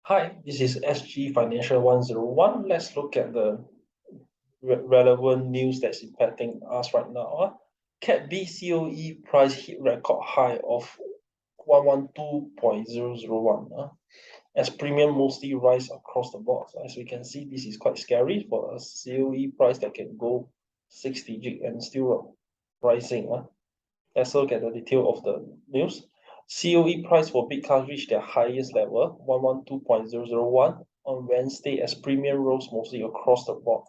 Hi, this is SG Financial 101. Let's look at the relevant news that's impacting us right now. Cat B COE price hit record high of 112.001. As premium mostly rise across the board. As we can see, this is quite scary for a COE price that can go 6 digit and still rising. Let's look at the detail of the news. COE price for big cars reached their highest level, 112.001, on Wednesday as premium rose mostly across the board.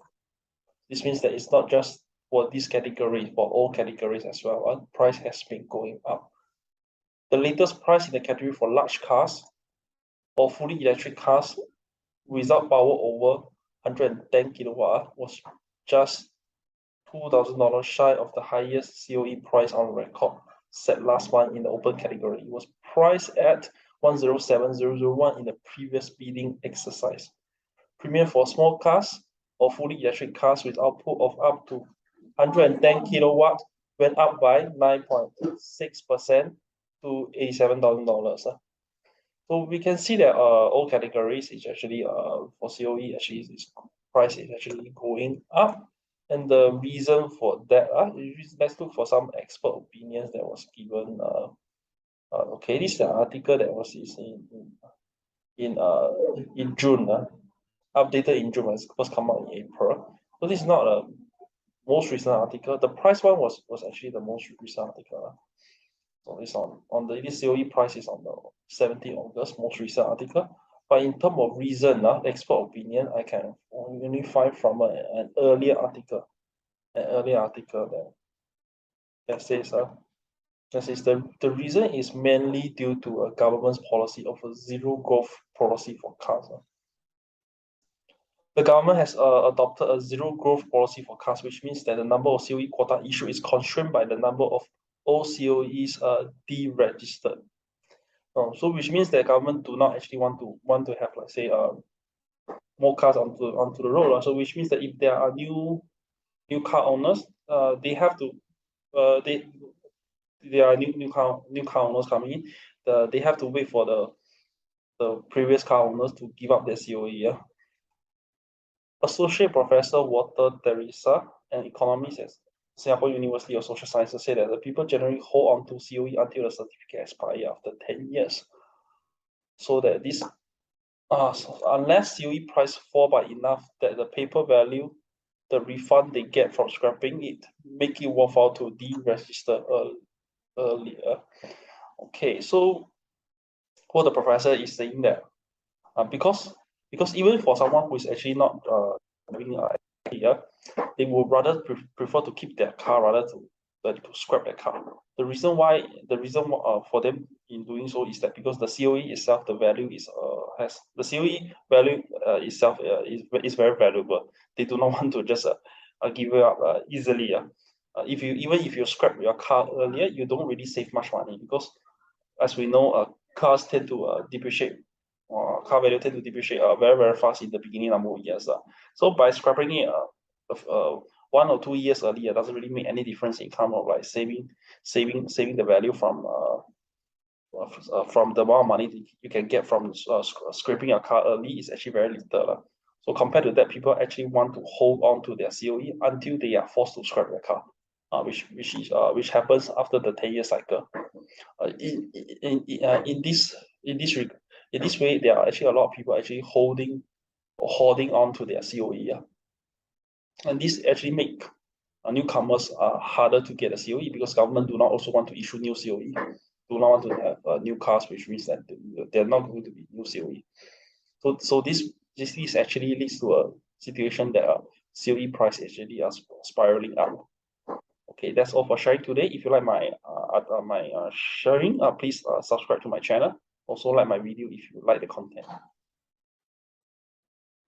This means that it's not just for this category, for all categories as well. Price has been going up. The latest price in the category for large cars or fully electric cars without power over 110 kilowatt was just $2,000 shy of the highest COE price on record set last month in the open category. It was priced at 107,001 in the previous bidding exercise. Premium for small cars or fully electric cars with output of up to 110 kilowatt went up by 9.6% to $87,000. So we can see that all categories is actually for COE actually this price is actually going up. And the reason for that, let's look for some expert opinions that was given. Okay, this is the article that was in June, updated in June, it was come out in April. So this is not a most recent article. The price one was actually the most recent article. So it's on the this COE price is on the 17th August, most recent article. But in terms of reason, expert opinion, I can only find from an earlier article. That says the reason is mainly due to a government's policy of a zero growth policy for cars. The government has adopted a zero growth policy for cars, which means that the number of COE quota issued is constrained by the number of all COEs deregistered. So which means that government do not actually want to have, like say, more cars onto the road. So which means that if there are new car owners, they have to there are new car owners coming in. They have to wait for the previous car owners to give up their COE. Yeah. Associate Professor Walter Teresa, an economist at Singapore University of Social Sciences, said that the people generally hold on to COE until the certificate expires after 10 years. So that this, unless COE price fall by enough that the paper value, the refund they get from scrapping it, make it worthwhile to deregister earlier. Okay, so what the professor is saying that because even for someone who is actually not doing they would rather prefer to keep their car rather than to scrap their car. The reason for them in doing so is that because the COE itself, the value is has the COE value itself is very valuable. They do not want to just give it up easily. If you scrap your car earlier, you don't really save much money because, as we know, cars tend to depreciate. Car value tend to depreciate very fast in the beginning number of years. So by scrapping it 1 or 2 years earlier doesn't really make any difference in terms of like saving the value from the amount of money you can get from scraping your car early is actually very little. So compared to that, people actually want to hold on to their COE until they are forced to scrap their car, which happens after the 10-year cycle. In this way, there are actually a lot of people actually holding on to their COE. And this actually make newcomers harder to get a COE because government do not also want to issue new COE, do not want to have new cars, which means that they're not going to be new COE. So this actually leads to a situation that COE price actually are spiraling up. Okay, that's all for sharing today. If you like my sharing, please subscribe to my channel. Also like my video if you like the content.